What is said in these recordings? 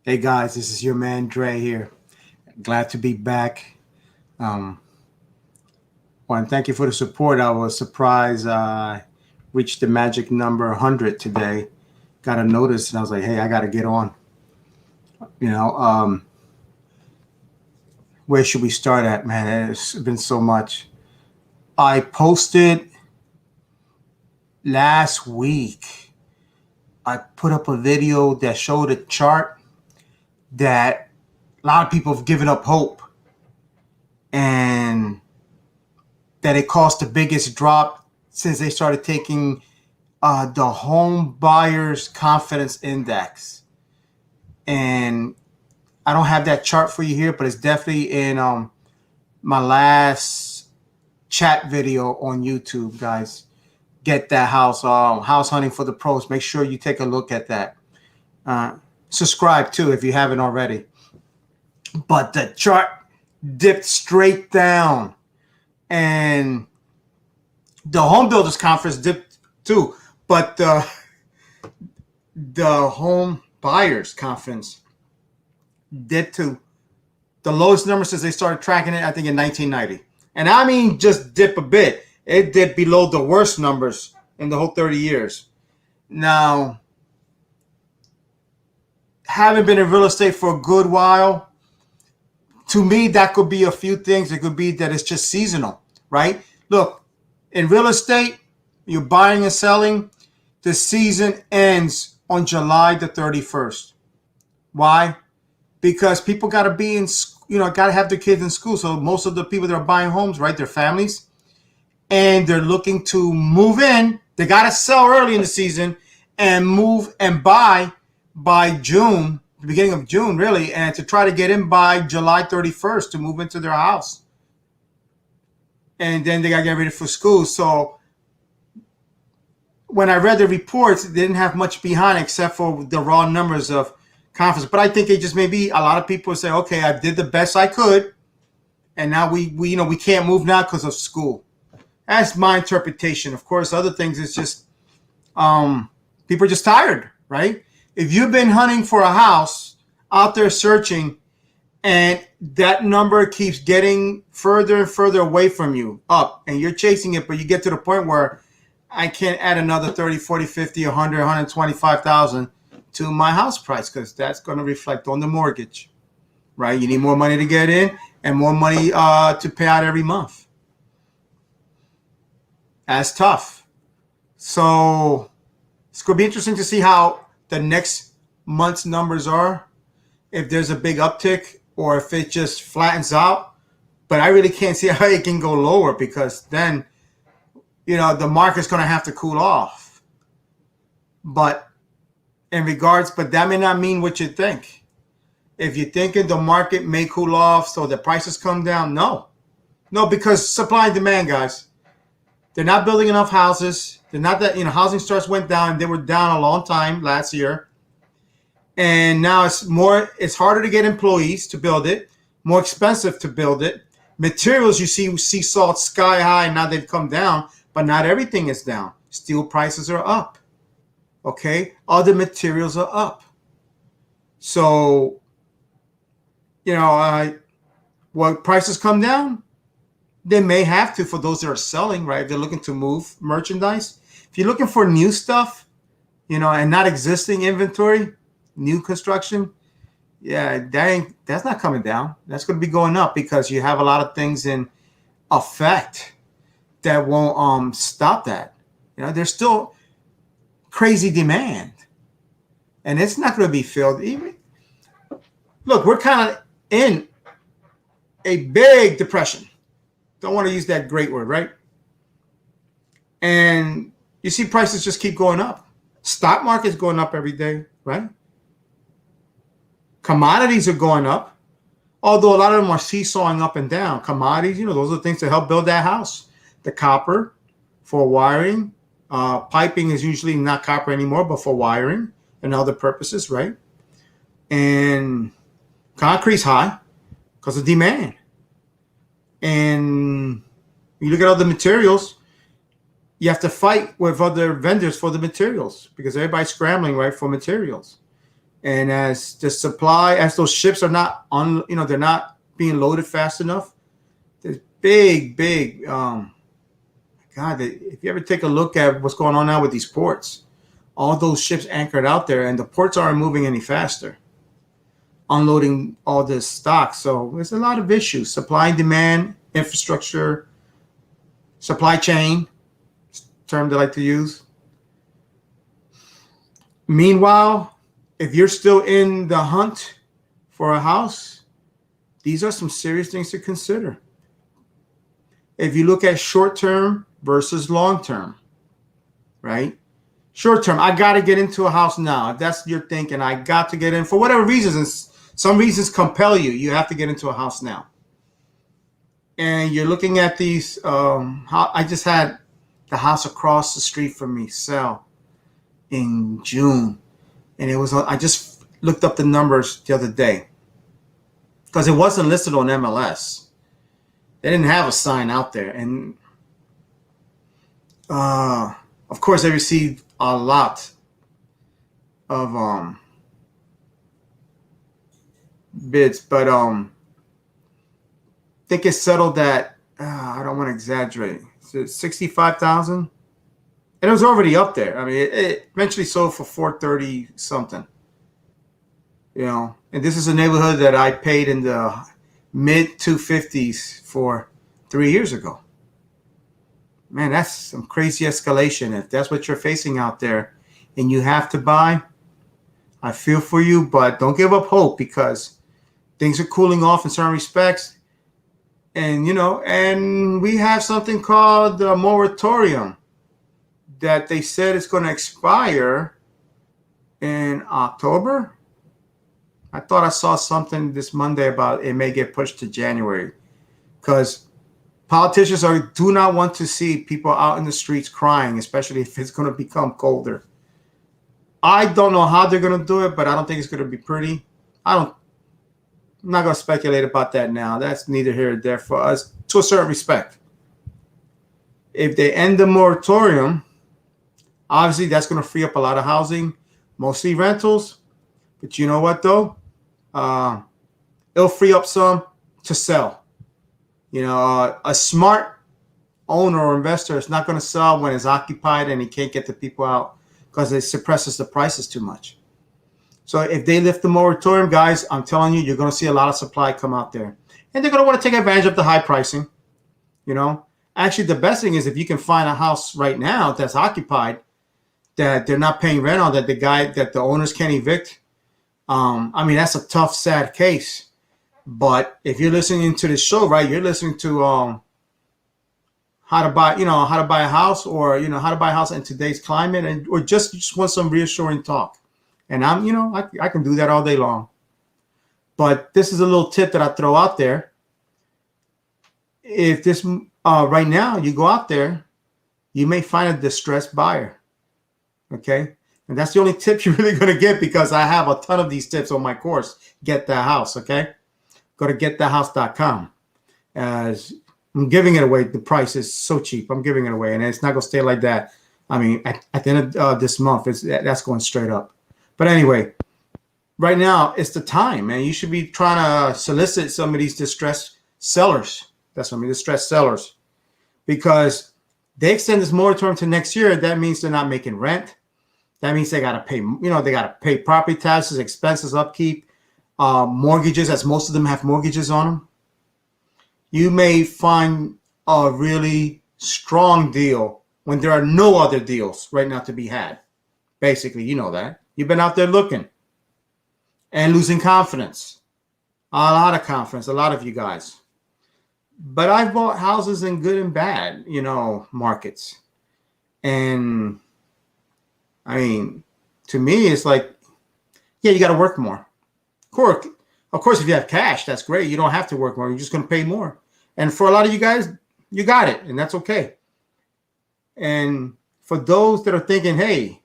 Hey guys, this is your man Dre here. Glad to be back. Um, and thank you for the support. I was surprised I reached the magic number 100 today. Got a notice, and I was like, "Hey, I got to get on." You know, where should we start at, man? It's been so much. I posted last week. I put up a video that showed a chart that a lot of people have given up hope, and that it caused the biggest drop since they started taking the home buyers confidence index. And I don't have that chart for you here, but it's definitely in my last chat video on YouTube, guys. Get that house hunting for the pros. Make sure you take a look at that. Uh, Subscribe too if you haven't already. But the chart dipped straight down, and the home builders conference dipped too. But the home buyers conference did too. The lowest number since they started tracking it, I think, in 1990. And I mean just dip a bit. It dipped below the worst numbers in the whole 30 years. Now, having been in real estate for a good while, to me, that could be a few things. It could be that it's just seasonal, right? Look, in real estate, you're buying and selling, the season ends on July the 31st. Why? Because people got to be in, got to have their kids in school. So most of the people that are buying homes, right, their families, and they're looking to move in. They got to sell early in the season and move and buy by June, the beginning of June, really, and to try to get in by July 31st to move into their house. And then they got to get ready for school. So when I read the reports, they didn't have much behind except for the raw numbers of conference. But I think it just maybe a lot of people say, okay, I did the best I could, and now we can't move now because of school. That's my interpretation. Of course, other things, it's just people are just tired, right? If you've been hunting for a house, out there searching, and that number keeps getting further and further away from you, up, and you're chasing it, but you get to the point where I can't add another 30, 40, 50, 100, 125,000 to my house price because that's going to reflect on the mortgage, right? You need more money to get in and more money to pay out every month. That's tough. So it's going to be interesting to see how the next month's numbers are, if there's a big uptick or if it just flattens out. But I really can't see how it can go lower because then, the market's going to have to cool off. But that may not mean what you think. If you're thinking the market may cool off so the prices come down, no, because supply and demand, guys. They're not building enough houses. They're not that, housing starts went down. They were down a long time last year. And now it's harder to get employees to build it, more expensive to build it. Materials you see salt sky high, and now they've come down, but not everything is down. Steel prices are up. Okay? Other materials are up. So, when prices come down, they may have to for those that are selling, right? If they're looking to move merchandise. If you're looking for new stuff, and not existing inventory, new construction, yeah, that's not coming down. That's going to be going up because you have a lot of things in effect that won't stop that. There's still crazy demand, and it's not going to be filled. Look, we're kind of in a big depression. Don't want to use that great word, right? And you see prices just keep going up. Stock market's going up every day, right? Commodities are going up, although a lot of them are seesawing up and down. Commodities, those are the things that help build that house. The copper for wiring. Piping is usually not copper anymore, but for wiring and other purposes, right? And concrete's high because of demand. And you look at other materials, you have to fight with other vendors for the materials because everybody's scrambling, right, for materials. And as the supply, as those ships are not on, they're not being loaded fast enough. There's big, God, if you ever take a look at what's going on now with these ports, all those ships anchored out there, and the ports aren't moving any faster, unloading all this stock. So there's a lot of issues: supply and demand, infrastructure, supply chain, term they like to use. Meanwhile, if you're still in the hunt for a house, these are some serious things to consider. If you look at short term versus long term, right? Short term, I got to get into a house now. If that's your thinking, I got to get in for whatever reasons. And some reasons compel you. You have to get into a house now. And you're looking at these. I just had the house across the street from me sell in June. And it was, I just looked up the numbers the other day because it wasn't listed on MLS. They didn't have a sign out there. And of course, they received a lot of bids, but I think it settled at, I don't want to exaggerate, 65,000. And it was already up there. I mean, it eventually sold for 430 something. And this is a neighborhood that I paid in the mid 250s for 3 years ago. Man, that's some crazy escalation. If that's what you're facing out there and you have to buy, I feel for you, but don't give up hope because things are cooling off in certain respects. And, and we have something called the moratorium that they said is going to expire in October. I thought I saw something this Monday about it may get pushed to January because politicians do not want to see people out in the streets crying, especially if it's going to become colder. I don't know how they're going to do it, but I don't think it's going to be pretty. I'm not going to speculate about that now. That's neither here nor there for us to a certain respect. If they end the moratorium, obviously that's going to free up a lot of housing, mostly rentals. But you know what, though? It'll free up some to sell. A smart owner or investor is not going to sell when it's occupied and he can't get the people out because it suppresses the prices too much. So if they lift the moratorium, guys, I'm telling you, you're going to see a lot of supply come out there. And they're going to want to take advantage of the high pricing. Actually, the best thing is if you can find a house right now that's occupied, that they're not paying rent on, that the owners can't evict. I mean, that's a tough, sad case. But if you're listening to this show, right, you're listening to how to buy a house, or how to buy a house in today's climate, or just want some reassuring talk. And I can do that all day long. But this is a little tip that I throw out there. If this right now you go out there, you may find a distressed buyer. Okay. And that's the only tip you're really going to get because I have a ton of these tips on my course, Get That House. Okay. Go to getthathouse.com. As I'm giving it away. The price is so cheap. I'm giving it away and it's not going to stay like that. I mean, at the end of this month, that's going straight up. But anyway, right now it's the time, man. You should be trying to solicit some of these distressed sellers. Distressed sellers, because they extend this moratorium to next year. That means they're not making rent. That means they got to pay, they got to pay property taxes, expenses, upkeep, mortgages, as most of them have mortgages on them. You may find a really strong deal when there are no other deals right now to be had. Basically, you know that. You've been out there looking and losing confidence. A lot of confidence, a lot of you guys. But I've bought houses in good and bad, markets. And I mean, to me, it's like, yeah, you got to work more. Of course, if you have cash, that's great. You don't have to work more. You're just going to pay more. And for a lot of you guys, you got it. And that's okay. And for those that are thinking, hey,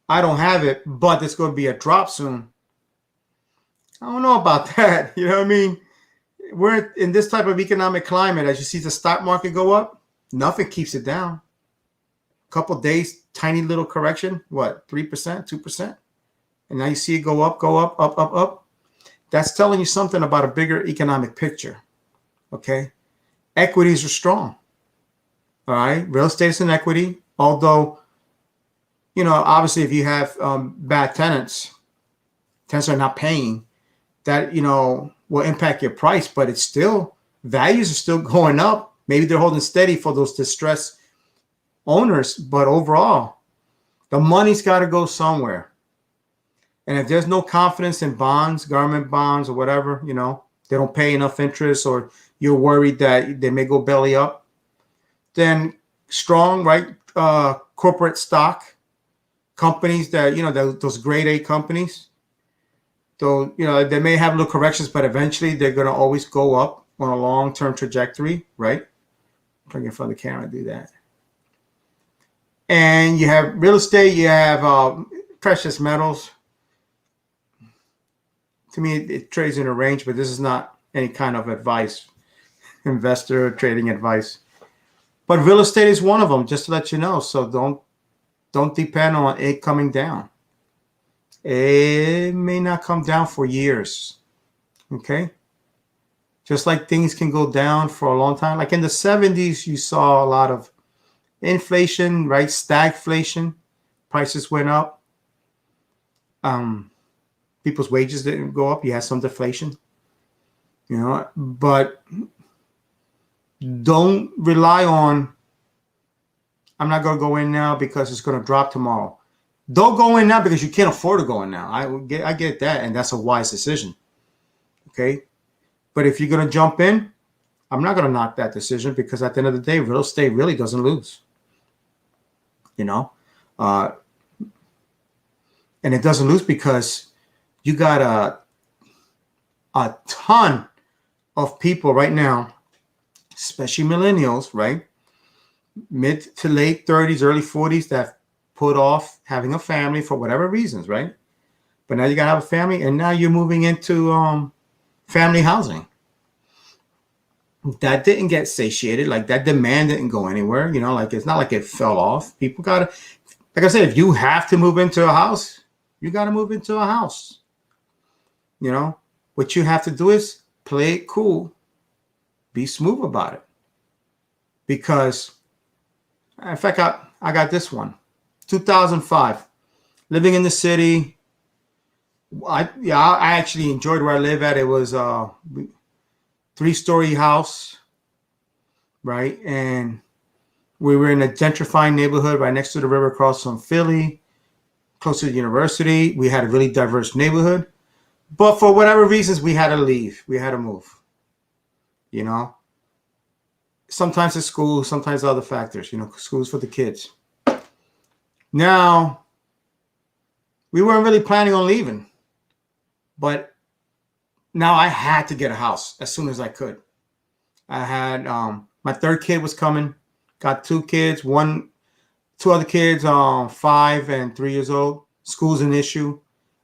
I don't have it, but there's going to be a drop soon. I don't know about that. You know what I mean? We're in this type of economic climate. As you see the stock market go up, nothing keeps it down. A couple days, tiny little correction. What, 3%, 2%? and now you see it go up, up, up, up. That's telling you something about a bigger economic picture. Okay. Equities are strong. All right. Real estate is an equity. Although, obviously if you have bad tenants are not paying, that, will impact your price, but it's still, values are still going up. Maybe they're holding steady for those distressed owners, but overall, the money's got to go somewhere. And if there's no confidence in bonds, government bonds or whatever, they don't pay enough interest, or you're worried that they may go belly up, then strong, right? Corporate stock companies that, those grade A companies, though, they may have little corrections, but eventually they're going to always go up on a long-term trajectory, right? Bring it in front of the camera, do that. And you have real estate, you have precious metals. To me, it trades in a range, but this is not any kind of advice, investor trading advice. But real estate is one of them, just to let you know. So don't depend on it coming down. It may not come down for years. Okay? Just like things can go down for a long time. Like in the 70s, you saw a lot of inflation, right? Stagflation. Prices went up. People's wages didn't go up. You had some deflation. But don't rely on, I'm not going to go in now because it's going to drop tomorrow. Don't go in now because you can't afford to go in now. I get that, and that's a wise decision. Okay? But if you're going to jump in, I'm not going to knock that decision, because at the end of the day, real estate really doesn't lose. And it doesn't lose because you got a ton of people right now, especially millennials, right? Mid to late 30s, early 40s, that put off having a family for whatever reasons, right? But now you got to have a family, and now you're moving into family housing. That didn't get satiated. Like, that demand didn't go anywhere. Like, it's not like it fell off. People got to, like I said, if you have to move into a house, you got to move into a house. What you have to do is play it cool. Be smooth about it. Because, in fact, I got this one. 2005. Living in the city. I actually enjoyed where I live at. It was a 3-story house, right? And we were in a gentrifying neighborhood right next to the river across from Philly, close to the university. We had a really diverse neighborhood. But for whatever reasons, we had to leave. We had to move. Sometimes it's school, sometimes other factors. School's for the kids. Now, we weren't really planning on leaving. But now I had to get a house as soon as I could. I had my third kid was coming. Got 2 kids. 2 other kids, 5 and 3 years old. School's an issue.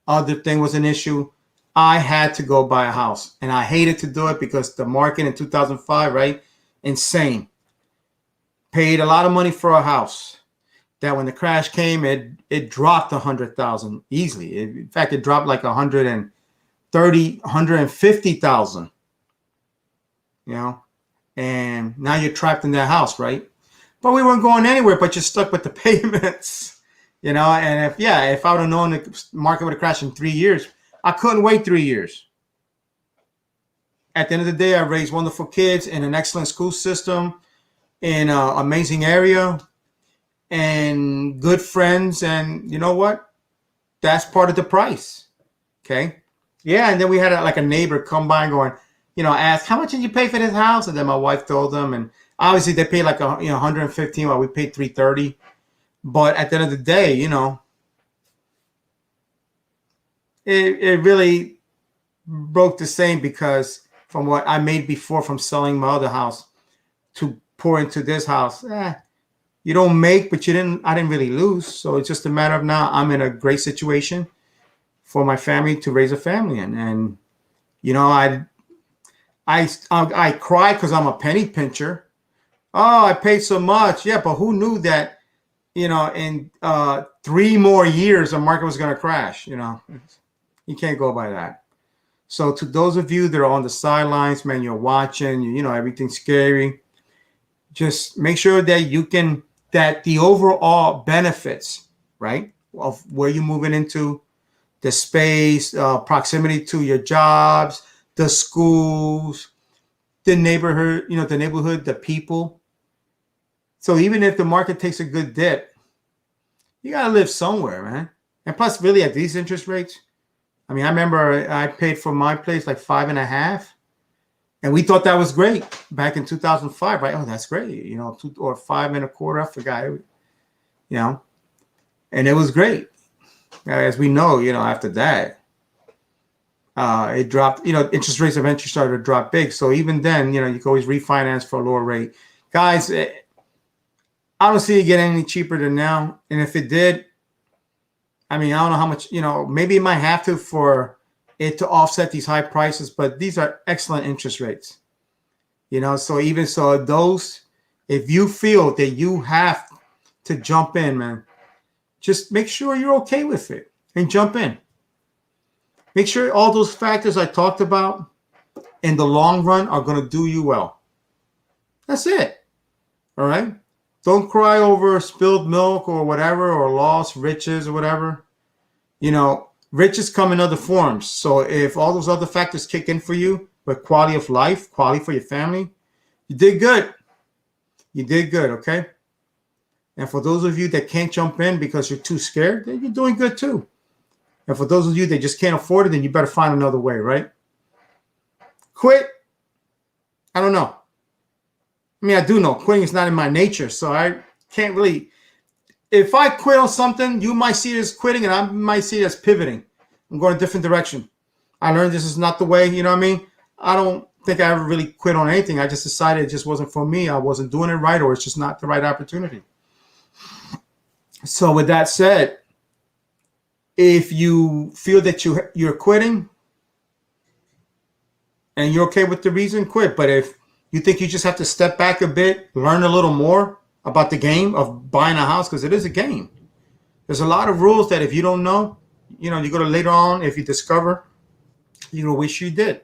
Other thing was an issue. I had to go buy a house, and I hated to do it because the market in 2005, right? Insane. Paid a lot of money for a house. That when the crash came, it dropped 100,000 easily. In fact, it dropped like 130, 150,000. And now you're trapped in that house, right? But we weren't going anywhere, but you're stuck with the payments, and if I would have known the market would have crashed in 3 years, I couldn't wait 3 years. At the end of the day, I raised wonderful kids in an excellent school system, in an amazing area, and good friends. And you know what? That's part of the price. Okay. Yeah. And then we had a neighbor come by and going, ask, how much did you pay for this house? And then my wife told them, and obviously they paid like 115 while we paid 330. But at the end of the day, it really broke the same, because from what I made before from selling my other house to pour into this house, you don't make, but I didn't really lose. So it's just a matter of now I'm in a great situation for my family to raise a family in. And, I cry because I'm a penny pincher. Oh, I paid so much. Yeah, but who knew that, in 3 more years the market was going to crash. You can't go by that. So to those of you that are on the sidelines, man, you're watching, everything's scary. Just make sure that that the overall benefits, right, of where you're moving into, the space, proximity to your jobs, the schools, the neighborhood, the people. So even if the market takes a good dip, you got to live somewhere, man. And plus, really, at these interest rates, I mean, I remember I paid for my place like 5.5%. And we thought that was great back in 2005, right? Oh, that's great. 2 or 5.25%. I forgot, and it was great. As we know, after that, it dropped, interest rates eventually started to drop big. So even then, you can always refinance for a lower rate. Guys, I don't see it getting any cheaper than now. And if it did, I mean, I don't know how much, maybe it might have to for it to offset these high prices, but these are excellent interest rates. So even so, if you feel that you have to jump in, man, just make sure you're okay with it and jump in. Make sure all those factors I talked about in the long run are going to do you well. That's it. All right? Don't cry over spilled milk or whatever, or lost riches or whatever. Riches come in other forms. So if all those other factors kick in for you, but quality of life, quality for your family, you did good. You did good, okay? And for those of you that can't jump in because you're too scared, then you're doing good too. And for those of you that just can't afford it, then you better find another way, right? Quit. I don't know. I mean, I do know quitting is not in my nature, so I can't really. If I quit on something, you might see it as quitting, and I might see it as pivoting. I'm going a different direction. I learned this is not the way, you know what I mean? I don't think I ever really quit on anything. I just decided it just wasn't for me. I wasn't doing it right, or it's just not the right opportunity. So with that said, if you feel that you're quitting and you're okay with the reason, quit. But if you think you just have to step back a bit, learn a little more about the game of buying a house, because it is a game. There's a lot of rules that if you don't know, you go to later on, if you discover, you're going to wish you did.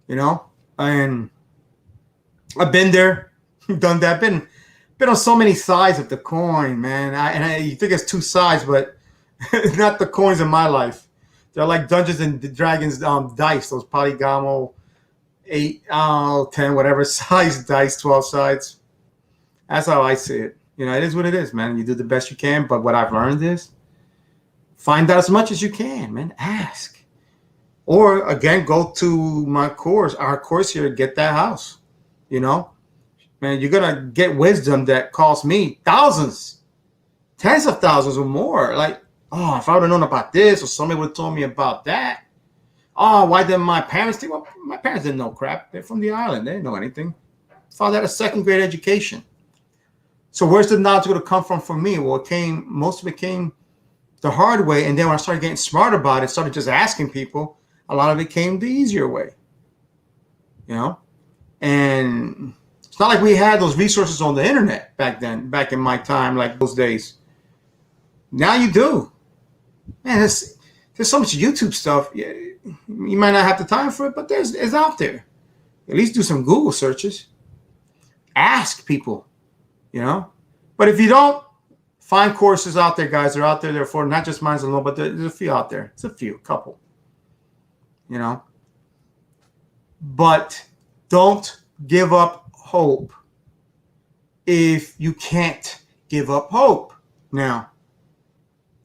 And I've been there, done that, been on so many sides of the coin, man. You think it's two sides, but it's not the coins in my life. They're like Dungeons and Dragons dice, those Polygamo 8, 10, whatever size dice, 12 sides. That's how I see it. It is what it is, man. You do the best you can, but what I've learned is find out as much as you can, man. Ask. Or, again, go to our course here, get that house. Man, you're going to get wisdom that costs me thousands, tens of thousands or more. Like, oh, if I would have known about this, or somebody would have told me about that. Oh, why didn't my parents think? Well, my parents didn't know crap. They're from the island. They didn't know anything. Found out a second grade education. So where's the knowledge going to come from for me? Well, most of it came the hard way. And then when I started getting smart about it, started just asking people, a lot of it came the easier way. And it's not like we had those resources on the internet back then, back in my time, like those days. Now you do. Man, there's so much YouTube stuff. You might not have the time for it, but it's out there. At least do some Google searches. Ask people, But if you don't, find courses out there, guys. They're out there. They're for not just mine alone, but there's a few out there. It's a couple. But don't give up hope if you can't give up hope. Now,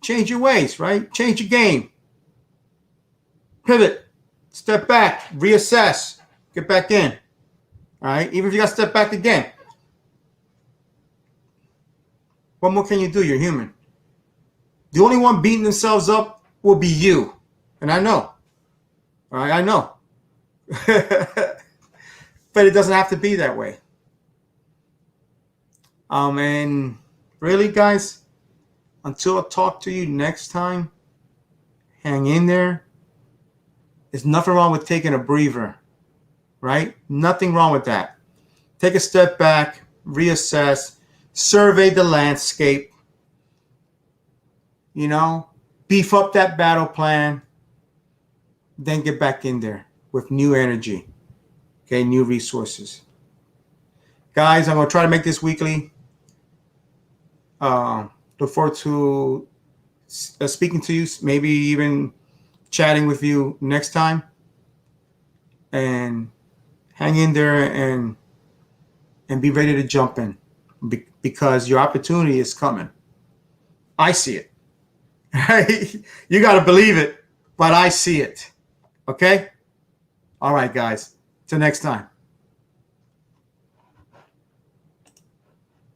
change your ways, right? Change your game. Pivot. Step back. Reassess. Get back in. All right? Even if you got to step back again. What more can you do? You're human. The only one beating themselves up will be you. And I know. All right? I know. But it doesn't have to be that way. And really, guys, until I talk to you next time, hang in there. There's nothing wrong with taking a breather, right? Nothing wrong with that. Take a step back, reassess, survey the landscape, you know, beef up that battle plan, then get back in there with new energy, okay, new resources. Guys, I'm going to try to make this weekly. Look forward to speaking to you, maybe even chatting with you next time. And hang in there and be ready to jump in because your opportunity is coming. I see it. You got to believe it, but I see it. Okay? All right, guys. Till next time.